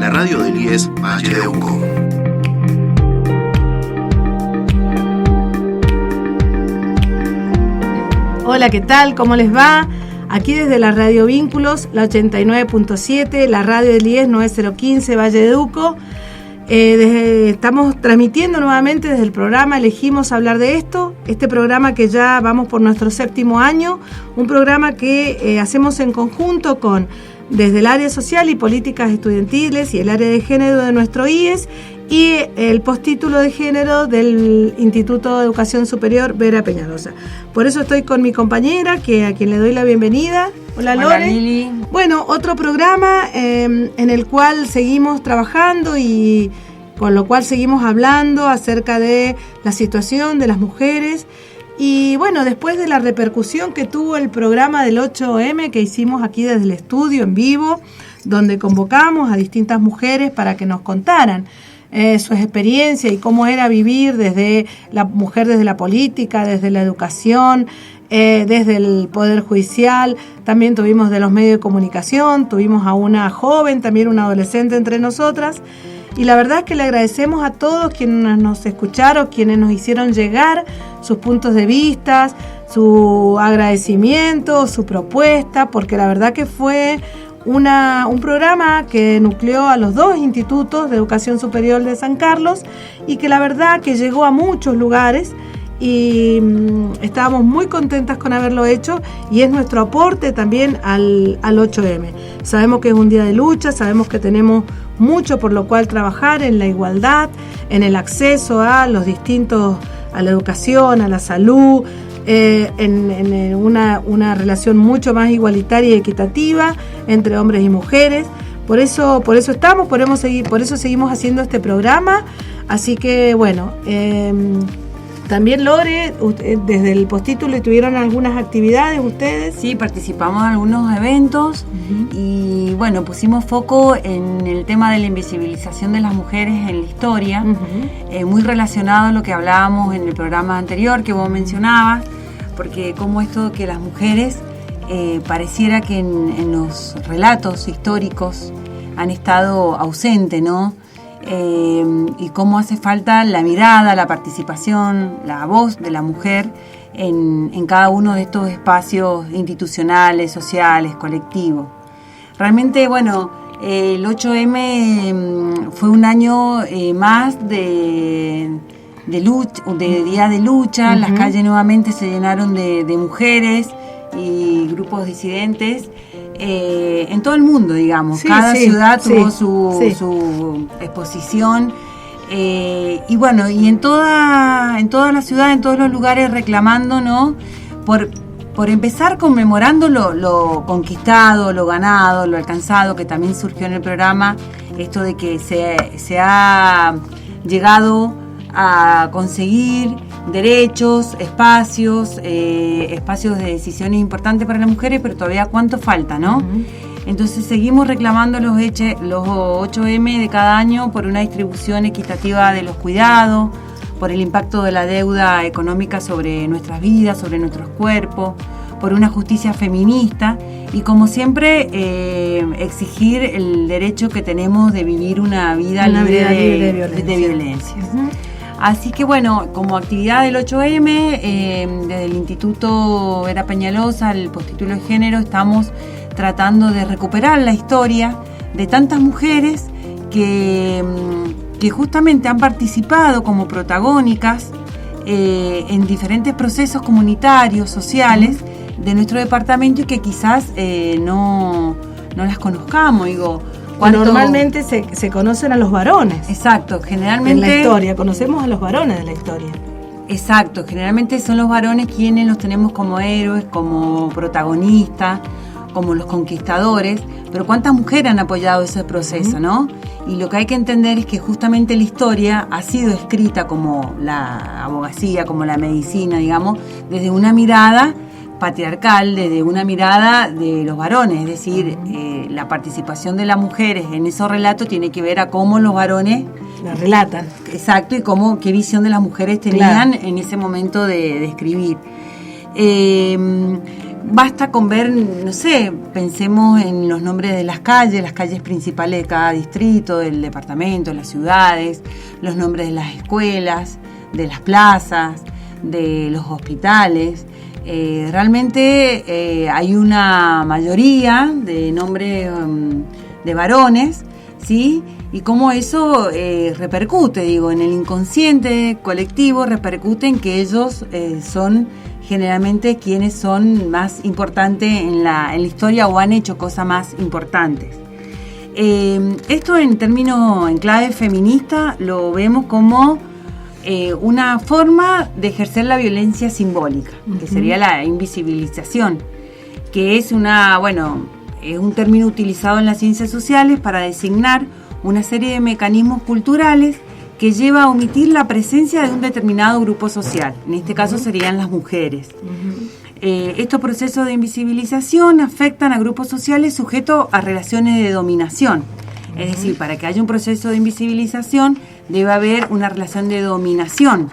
la radio del IES Valle de Uco. Hola, ¿qué tal? ¿Cómo les va? Aquí desde la Radio Vínculos, la 89.7, la radio del IES 9015 Valle de Uco. Estamos transmitiendo nuevamente desde el programa Elegimos Hablar de Esto, este programa que ya vamos por nuestro 7º año, un programa que hacemos en conjunto desde el área social y políticas estudiantiles y el área de género de nuestro IES y el postítulo de género del Instituto de Educación Superior Vera Peñalosa. Por eso estoy con mi compañera, a quien le doy la bienvenida. Hola, Lore. Hola, Lili. Bueno, otro programa en el cual seguimos trabajando y con lo cual seguimos hablando acerca de la situación de las mujeres. Y bueno, después de la repercusión que tuvo el programa del 8M que hicimos aquí desde el estudio en vivo, donde convocamos a distintas mujeres para que nos contaran su experiencia y cómo era vivir desde la mujer, desde la política, desde la educación, desde el Poder Judicial. También tuvimos de los medios de comunicación, tuvimos a una joven, también una adolescente entre nosotras. Y la verdad es que le agradecemos a todos quienes nos escucharon, quienes nos hicieron llegar sus puntos de vista, su agradecimiento, su propuesta, porque la verdad que fue un programa que nucleó a los dos institutos de educación superior de San Carlos y que la verdad que llegó a muchos lugares y estábamos muy contentas con haberlo hecho y es nuestro aporte también al 8M. Sabemos que es un día de lucha, sabemos que tenemos mucho por lo cual trabajar en la igualdad, en el acceso a los distintos, a la educación, a la salud, en una relación mucho más igualitaria y equitativa entre hombres y mujeres. Por eso estamos, por eso seguimos haciendo este programa. Así que bueno, también Lore, desde el postítulo tuvieron algunas actividades ustedes. Sí, participamos en algunos eventos y bueno, pusimos foco en el tema de la invisibilización de las mujeres en la historia, muy relacionado a lo que hablábamos en el programa anterior que vos mencionabas, porque como esto que las mujeres pareciera que en los relatos históricos han estado ausentes, ¿no? Y cómo hace falta la mirada, la participación, la voz de la mujer en cada uno de estos espacios institucionales, sociales, colectivos. Realmente, bueno, el 8M fue un año más de lucha, de día de lucha. Las calles nuevamente se llenaron de mujeres y grupos disidentes. En todo el mundo, digamos, cada ciudad tuvo su exposición y bueno, y en toda la ciudad, en todos los lugares reclamando, ¿no? Por empezar conmemorando lo conquistado, lo ganado, lo alcanzado, que también surgió en el programa, esto de que se ha llegado a conseguir derechos, espacios de decisiones importantes para las mujeres, pero todavía cuánto falta, ¿no? Entonces seguimos reclamando los 8M de cada año por una distribución equitativa de los cuidados, por el impacto de la deuda económica sobre nuestras vidas, sobre nuestros cuerpos, por una justicia feminista y como siempre exigir el derecho que tenemos de vivir una vida libre de violencia. Así que bueno, como actividad del 8M, desde el Instituto Vera Peñalosa, el postítulo de género, estamos tratando de recuperar la historia de tantas mujeres que justamente han participado como protagónicas en diferentes procesos comunitarios, sociales de nuestro departamento y que quizás no las conozcamos, digo. Normalmente se conocen a los varones. Exacto, generalmente. En la historia, conocemos a los varones de la historia. Exacto, generalmente son los varones quienes los tenemos como héroes, como protagonistas, como los conquistadores, pero ¿cuántas mujeres han apoyado ese proceso, no? Y lo que hay que entender es que justamente la historia ha sido escrita como la abogacía, como la medicina, digamos, desde una mirada patriarcal, desde una mirada de los varones, es decir, la participación de las mujeres en esos relatos tiene que ver a cómo los varones la relatan. Exacto, y qué visión de las mujeres tenían en ese momento de escribir. basta con ver, no sé, pensemos en los nombres de las calles principales de cada distrito, del departamento, de las ciudades, los nombres de las escuelas, de las plazas, de los hospitales. Realmente hay una mayoría de nombres de varones, ¿sí? Y cómo eso repercute, en el inconsciente colectivo, repercute en que ellos son generalmente quienes son más importantes en la historia o han hecho cosas más importantes. Esto en clave feminista lo vemos como una forma de ejercer la violencia simbólica, que sería la invisibilización, que es es un término utilizado en las ciencias sociales para designar una serie de mecanismos culturales que lleva a omitir la presencia de un determinado grupo social. En este caso serían las mujeres. Estos procesos de invisibilización afectan a grupos sociales sujetos a relaciones de dominación. Es decir, para que haya un proceso de invisibilización debe haber una relación de dominación.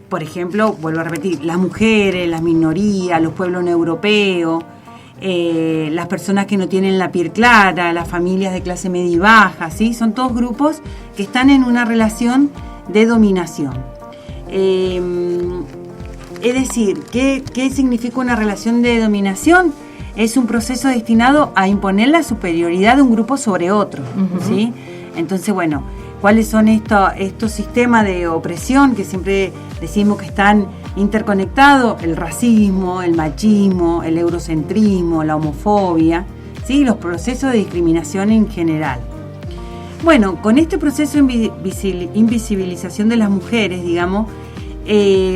Por ejemplo, vuelvo a repetir, las mujeres, las minorías, los pueblos no europeos, las personas que no tienen la piel clara, las familias de clase media y baja, ¿sí? Son todos grupos que están en una relación de dominación. Es decir, ¿qué significa una relación de dominación? Es un proceso destinado a imponer la superioridad de un grupo sobre otro, ¿sí? Entonces, ¿cuáles son estos sistemas de opresión que siempre decimos que están interconectados? El racismo, el machismo, el eurocentrismo, la homofobia, ¿sí? Los procesos de discriminación en general. Con este proceso de invisibilización de las mujeres,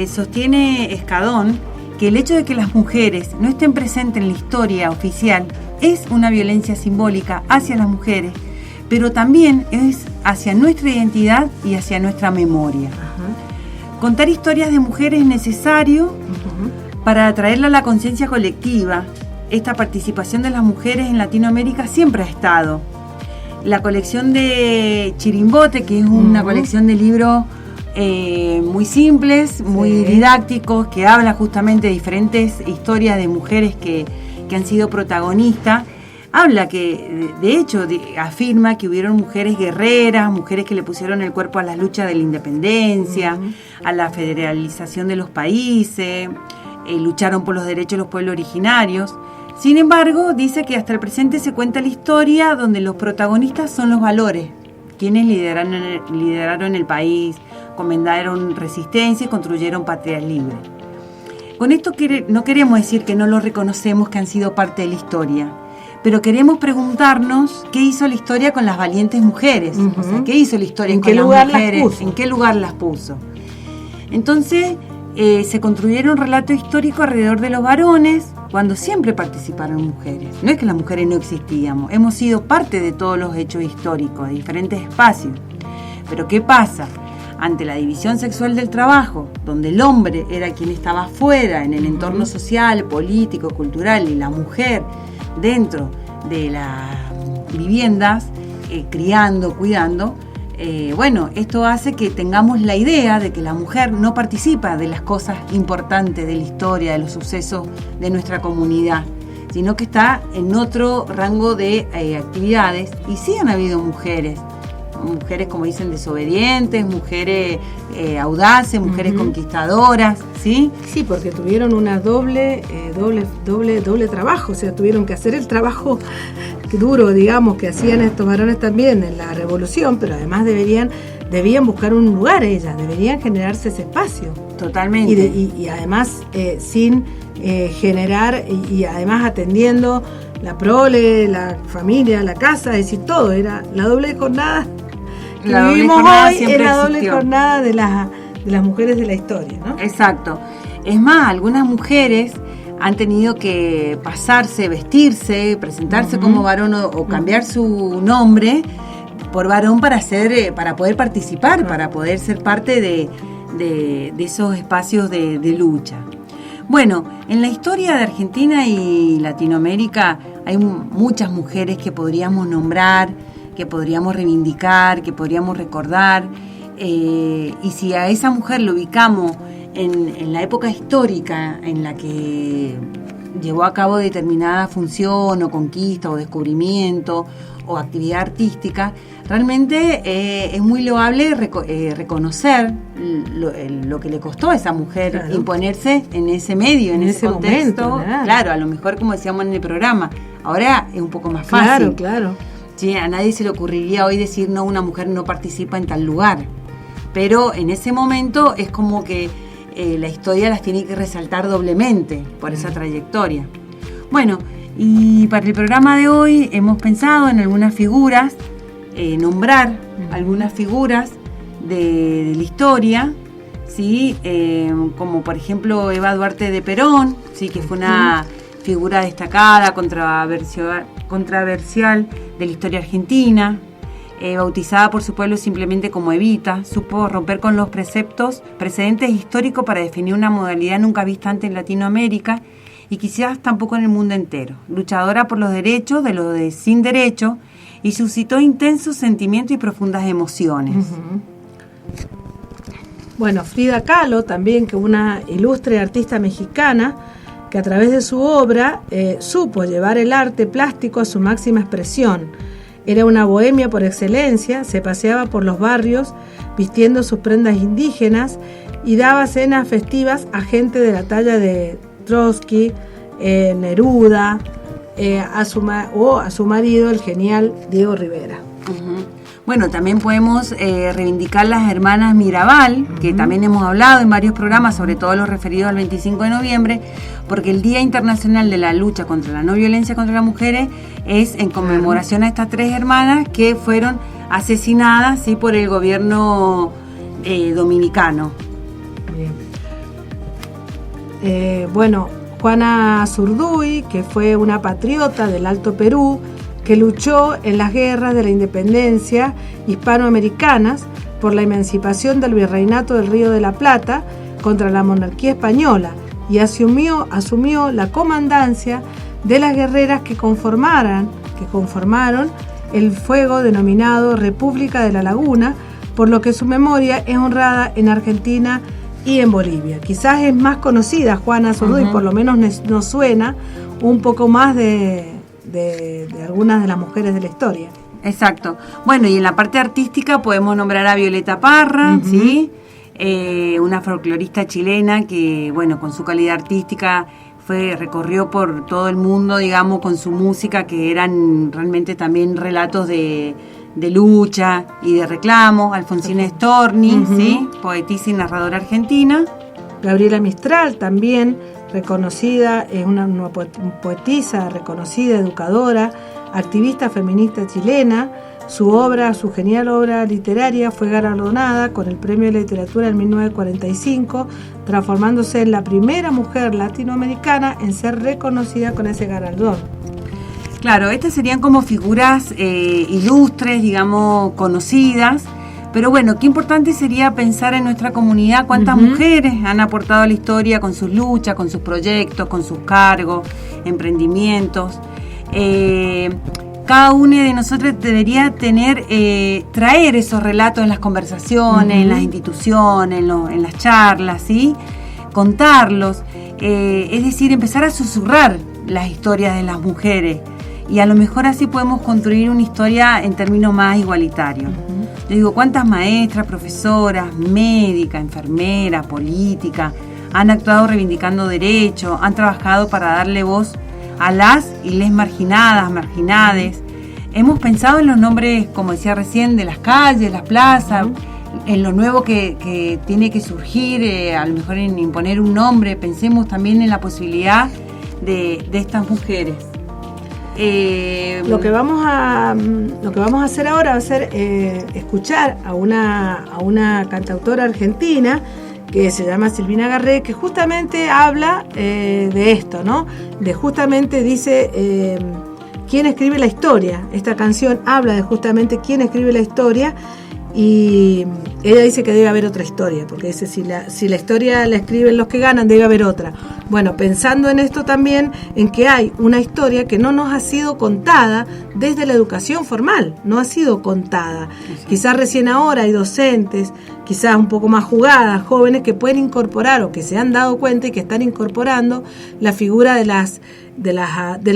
sostiene Escadón que el hecho de que las mujeres no estén presentes en la historia oficial es una violencia simbólica hacia las mujeres, pero también es hacia nuestra identidad y hacia nuestra memoria. Contar historias de mujeres es necesario para atraerla a la conciencia colectiva. Esta participación de las mujeres en Latinoamérica siempre ha estado. La colección de Chirimbote, que es una colección de libros muy simples, muy didácticos, que habla justamente de diferentes historias de mujeres que han sido protagonistas. Habla que, de hecho, afirma que hubieron mujeres guerreras, mujeres que le pusieron el cuerpo a las luchas de la independencia, a la federalización de los países, lucharon por los derechos de los pueblos originarios. Sin embargo, dice que hasta el presente se cuenta la historia donde los protagonistas son los valores, quienes lideraron el país, comendaron resistencia y construyeron patrias libres. Con esto no queremos decir que no los reconocemos que han sido parte de la historia, pero queremos preguntarnos qué hizo la historia con las valientes mujeres, o sea, qué hizo la historia con las mujeres, en qué lugar las puso. Entonces, se construyeron relatos históricos alrededor de los varones, cuando siempre participaron mujeres. No es que las mujeres no existíamos, hemos sido parte de todos los hechos históricos, de diferentes espacios. Pero ¿qué pasa? Ante la división sexual del trabajo, donde el hombre era quien estaba fuera en el entorno social, político, cultural, y la mujer dentro de las viviendas, criando, cuidando, esto hace que tengamos la idea de que la mujer no participa de las cosas importantes de la historia, de los sucesos de nuestra comunidad, sino que está en otro rango de actividades. Y sí han habido mujeres, como dicen, desobedientes, mujeres audaces, mujeres conquistadoras, ¿sí? Sí, porque tuvieron una doble trabajo, o sea, tuvieron que hacer el trabajo duro, digamos, que hacían estos varones también en la revolución, pero además debían buscar un lugar ellas, deberían generarse ese espacio. Totalmente. Y además sin generar, y además atendiendo la prole, la familia, la casa, es decir, todo, era la doble jornada que vivimos hoy, es la doble jornada de las mujeres de la historia, ¿no? Exacto. Es más, algunas mujeres han tenido que pasarse, vestirse, presentarse como varón o cambiar su nombre por varón para poder participar, para poder ser parte de esos espacios de lucha. Bueno, en la historia de Argentina y Latinoamérica hay muchas mujeres que podríamos nombrar, que podríamos reivindicar, que podríamos recordar, y si a esa mujer lo ubicamos en la época histórica en la que llevó a cabo determinada función o conquista o descubrimiento o actividad artística, realmente es muy loable reconocer lo que le costó a esa mujer imponerse en ese medio, en ese contexto. Momento, claro, a lo mejor como decíamos en el programa, ahora es un poco más fácil. Claro. Sí, a nadie se le ocurriría hoy decir, no, una mujer no participa en tal lugar. Pero en ese momento es como que la historia las tiene que resaltar doblemente por esa trayectoria. Bueno, y para el programa de hoy hemos pensado en algunas figuras, nombrar algunas figuras de la historia, ¿sí? Como por ejemplo Eva Duarte de Perón, ¿sí? Que fue una figura destacada, controversial de la historia argentina, bautizada por su pueblo simplemente como Evita. Supo romper con los precedentes históricos para definir una modalidad nunca vista antes en Latinoamérica y quizás tampoco en el mundo entero. Luchadora por los derechos de los de sin derecho, y suscitó intensos sentimientos y profundas emociones. Bueno, Frida Kahlo también, que una ilustre artista mexicana que a través de su obra supo llevar el arte plástico a su máxima expresión. Era una bohemia por excelencia, se paseaba por los barrios vistiendo sus prendas indígenas y daba cenas festivas a gente de la talla de Trotsky, Neruda, a su marido, el genial Diego Rivera. Bueno, también podemos reivindicar las hermanas Mirabal, que también hemos hablado en varios programas, sobre todo los referidos al 25 de noviembre, porque el Día Internacional de la Lucha contra la No Violencia contra las Mujeres es en conmemoración a estas tres hermanas que fueron asesinadas, ¿sí?, por el gobierno dominicano. Bien. Bueno, Juana Zurduy, que fue una patriota del Alto Perú, que luchó en las guerras de la independencia hispanoamericanas por la emancipación del virreinato del Río de la Plata contra la monarquía española y asumió la comandancia de las guerreras que conformaron el fuego denominado República de la Laguna, por lo que su memoria es honrada en Argentina y en Bolivia. Quizás es más conocida Juana Zurduy, por lo menos nos suena un poco más de algunas de las mujeres de la historia. Exacto. Bueno, y en la parte artística podemos nombrar a Violeta Parra, ¿sí? Una folclorista chilena que, bueno, con su calidad artística recorrió por todo el mundo, digamos, con su música, que eran realmente también relatos de lucha y de reclamo. Alfonsina Storni, ¿sí? Poetisa y narradora argentina. Gabriela Mistral también, reconocida, es una poetisa reconocida, educadora, activista feminista chilena. Su genial obra literaria fue galardonada con el Premio de Literatura en 1945, transformándose en la primera mujer latinoamericana en ser reconocida con ese galardón. Claro, estas serían como figuras ilustres, digamos, conocidas. Pero bueno, qué importante sería pensar en nuestra comunidad cuántas mujeres han aportado a la historia con sus luchas, con sus proyectos, con sus cargos, emprendimientos. Cada una de nosotros debería traer esos relatos en las conversaciones, en las instituciones, en las charlas, ¿sí? Contarlos, es decir, empezar a susurrar las historias de las mujeres, y a lo mejor así podemos construir una historia en términos más igualitarios. Yo digo, ¿cuántas maestras, profesoras, médicas, enfermeras, políticas han actuado reivindicando derechos, han trabajado para darle voz a las y les marginadas, marginades? Hemos pensado en los nombres, como decía recién, de las calles, las plazas, en lo nuevo que tiene que surgir, a lo mejor en imponer un nombre. Pensemos también en la posibilidad de estas mujeres. Lo que vamos a hacer ahora va a ser escuchar a una cantautora argentina que se llama Silvina Garré, que justamente habla de esto, ¿no? De justamente dice quién escribe la historia. Esta canción habla de justamente quién escribe la historia, y ella dice que debe haber otra historia, porque dice si la historia la escriben los que ganan, debe haber otra. Bueno, pensando en esto también, en que hay una historia que no nos ha sido contada desde la educación formal, no ha sido contada. Quizás recién ahora hay docentes, quizás un poco más jugadas, jóvenes que pueden incorporar o que se han dado cuenta y que están incorporando la figura de las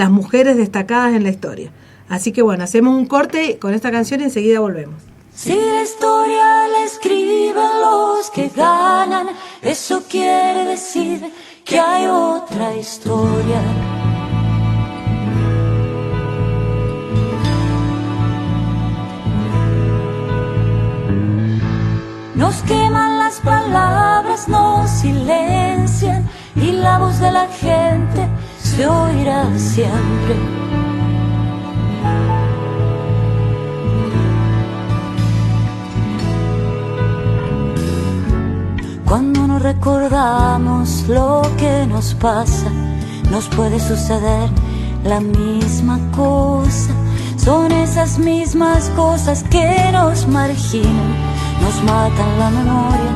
mujeres destacadas en la historia. Así que bueno, hacemos un corte con esta canción y enseguida volvemos. Si la historia la escriben los que ganan, eso quiere decir que hay otra historia. Nos queman las palabras, nos silencian y la voz de la gente se oirá siempre. Cuando no recordamos lo que nos pasa, nos puede suceder la misma cosa. Son esas mismas cosas que nos marginan, nos matan la memoria,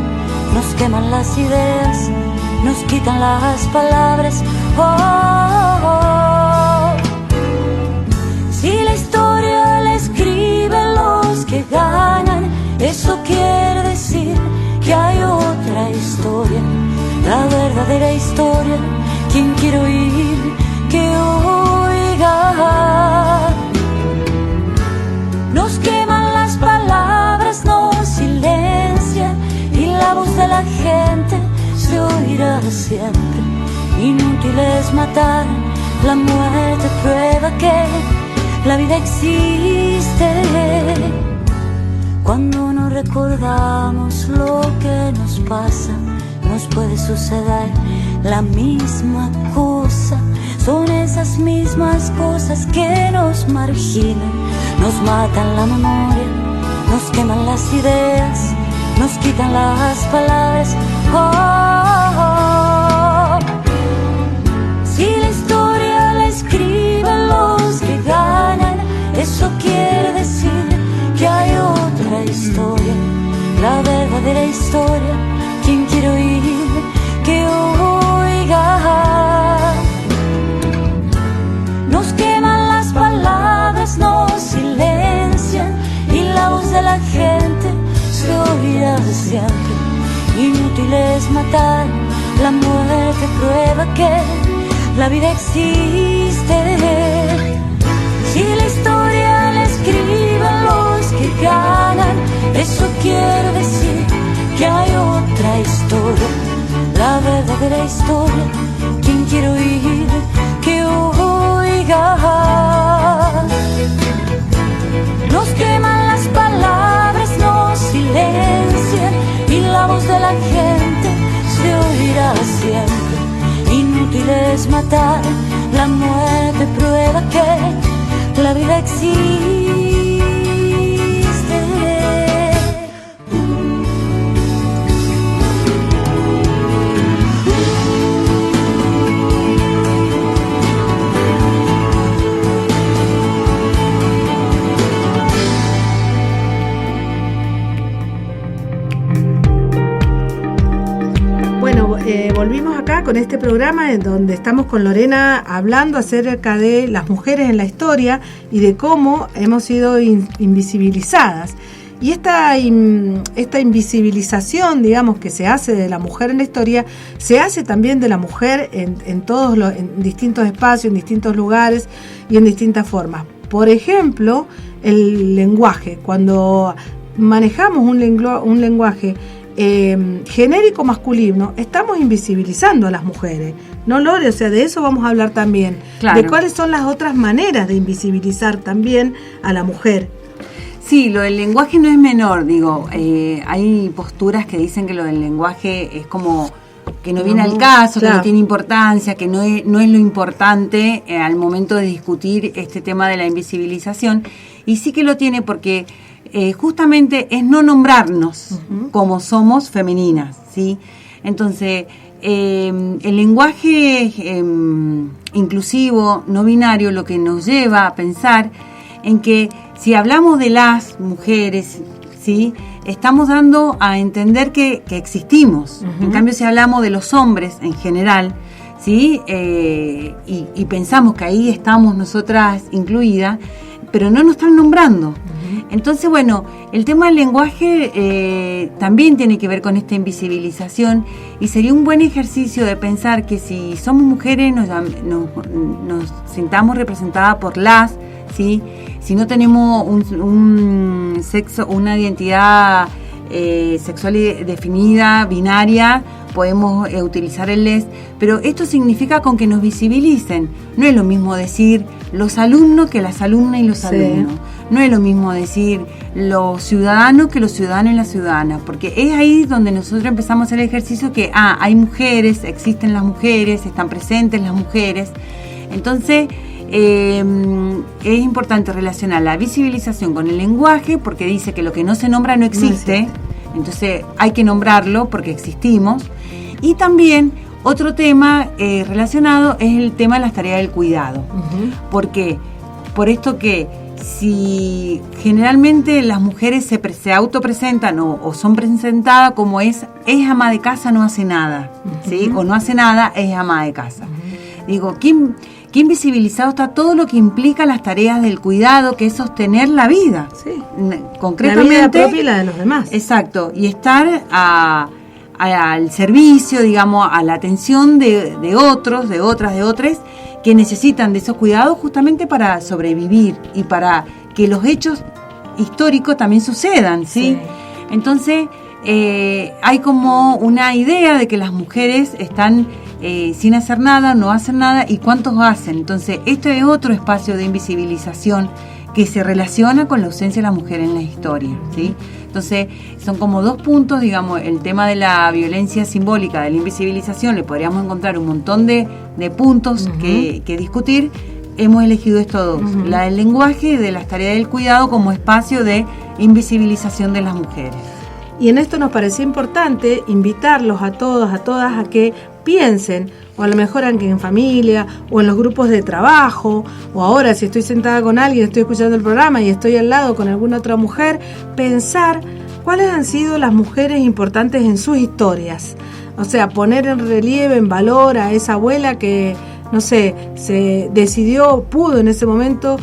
nos queman las ideas, nos quitan las palabras. Si la historia la escriben los que ganan, eso quiere decir que hay otra historia, la verdadera historia. Quien quiere oír, que oiga. Nos queman las palabras, nos silencian y la voz de la gente se oirá siempre. Inútil es matar, la muerte prueba que la vida existe. Cuando no recordamos lo que nos pasa, nos puede suceder la misma cosa. Son esas mismas cosas que nos marginan, nos matan la memoria, nos queman las ideas, nos quitan las palabras. Si la historia la escriben los que ganan, eso quiere decir que hay otra historia, la verdadera historia. Quien quiere oír, que oiga. Nos queman las palabras, nos silencian y la voz de la gente se oirá siempre. Inútil es matar, la muerte prueba que la vida existe. Si la historia la escriben los que ganan, eso quiere decir que hay otra historia, la verdadera historia. Quien quiere oír, que oiga. Nos queman las palabras, nos silencian y la voz de la gente se oirá siempre. Inútil es matar, la muerte prueba que la vida existe. Volvimos acá con este programa en donde estamos con Lorena hablando acerca de las mujeres en la historia y de cómo hemos sido invisibilizadas. Y esta invisibilización, digamos, que se hace de la mujer en la historia, se hace también de la mujer en distintos espacios, en distintos lugares y en distintas formas. Por ejemplo, el lenguaje. Cuando manejamos un lenguaje genérico masculino, estamos invisibilizando a las mujeres, ¿no, Lore? O sea, de eso vamos a hablar también, claro. De cuáles son las otras maneras de invisibilizar también a la mujer. Sí, lo del lenguaje no es menor, digo, hay posturas que dicen que lo del lenguaje es como que no viene al caso, claro, que no tiene importancia, que no es lo importante al momento de discutir este tema de la invisibilización, y sí que lo tiene porque justamente es no nombrarnos como somos femeninas, ¿sí? Entonces, el lenguaje inclusivo, no binario, lo que nos lleva a pensar en que si hablamos de las mujeres, ¿sí?, estamos dando a entender que existimos. En cambio, si hablamos de los hombres en general, ¿sí? Y pensamos que ahí estamos nosotras incluidas, pero no nos están nombrando. Entonces, bueno, el tema del lenguaje también tiene que ver con esta invisibilización, y sería un buen ejercicio de pensar que si somos mujeres nos sintamos representadas por las, ¿sí? Si no tenemos un sexo, una identidad sexual definida, binaria, podemos utilizar el les, pero esto significa con que nos visibilicen. No es lo mismo decir los alumnos que las alumnas y los alumnos. No es lo mismo decir los ciudadanos que los ciudadanos y las ciudadanas, porque es ahí donde nosotros empezamos a hacer el ejercicio que hay mujeres, existen las mujeres, están presentes las mujeres. Entonces es importante relacionar la visibilización con el lenguaje, porque dice que lo que no se nombra no existe. Entonces hay que nombrarlo porque existimos. Y también otro tema relacionado es el tema de las tareas del cuidado. Porque por esto que si generalmente las mujeres se autopresentan o son presentadas como es ama de casa, no hace nada, ¿sí? O no hace nada, es ama de casa. Digo, ¿qué invisibilizado está todo lo que implica las tareas del cuidado, que es sostener la vida? Sí. Concretamente, la vida propia y la de los demás. Exacto, y estar al servicio, digamos, a la atención de otros, de otras, de otros, que necesitan de esos cuidados justamente para sobrevivir y para que los hechos históricos también sucedan, ¿sí? Entonces, hay como una idea de que las mujeres están sin hacer nada, no hacen nada, y cuántos hacen. Entonces, este es otro espacio de invisibilización que se relaciona con la ausencia de la mujer en la historia, ¿sí? Entonces, son como dos puntos, digamos, el tema de la violencia simbólica, de la invisibilización, le podríamos encontrar un montón de puntos que discutir. Hemos elegido estos dos, la del lenguaje y de las tareas del cuidado como espacio de invisibilización de las mujeres. Y en esto nos parecía importante invitarlos a todos, a todas, a que piensen, o a lo mejor aunque en familia, o en los grupos de trabajo, o ahora si estoy sentada con alguien, estoy escuchando el programa y estoy al lado con alguna otra mujer, pensar cuáles han sido las mujeres importantes en sus historias. O sea, poner en relieve, en valor a esa abuela que, no sé, se decidió, pudo en ese momento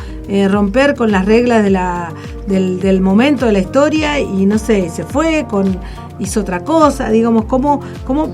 romper con las reglas del momento de la historia y, no sé, se fue hizo otra cosa, digamos, cómo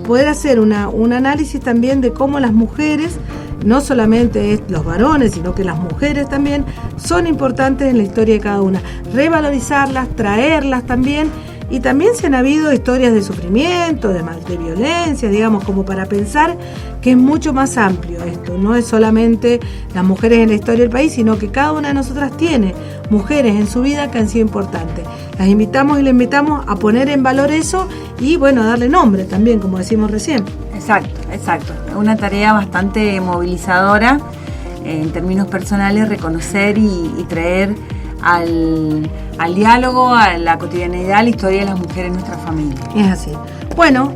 poder hacer un análisis también de cómo las mujeres, no solamente los varones, sino que las mujeres también son importantes en la historia de cada una. Revalorizarlas, traerlas también, y también se han habido historias de sufrimiento, de violencia, digamos, como para pensar que es mucho más amplio esto. No es solamente las mujeres en la historia del país, sino que cada una de nosotras tiene mujeres en su vida que han sido importantes. Las invitamos y les invitamos a poner en valor eso y, bueno, a darle nombre también, como decimos recién. Exacto. Una tarea bastante movilizadora en términos personales, reconocer y traer al diálogo, a la cotidianidad, la historia de las mujeres en nuestra familia. Es así. Bueno,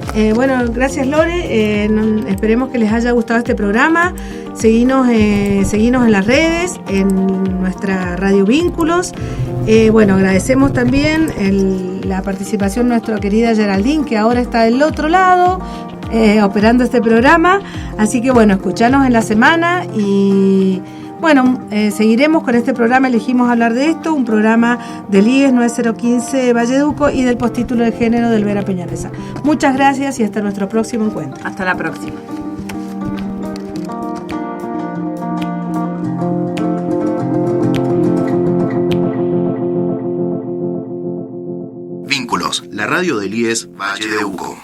gracias Lore, esperemos que les haya gustado este programa. Seguinos en las redes, en nuestra Radio Vínculos. Agradecemos también la participación de nuestra querida Geraldine, que ahora está del otro lado, operando este programa. Así que escuchanos en la semana y seguiremos con este programa. Elegimos hablar de esto, un programa del IES 9015 Valleduco y del postítulo de género del Vera Peñalesa. Muchas gracias y hasta nuestro próximo encuentro. Hasta la próxima. Vínculos, la radio del IES Valle de Uco.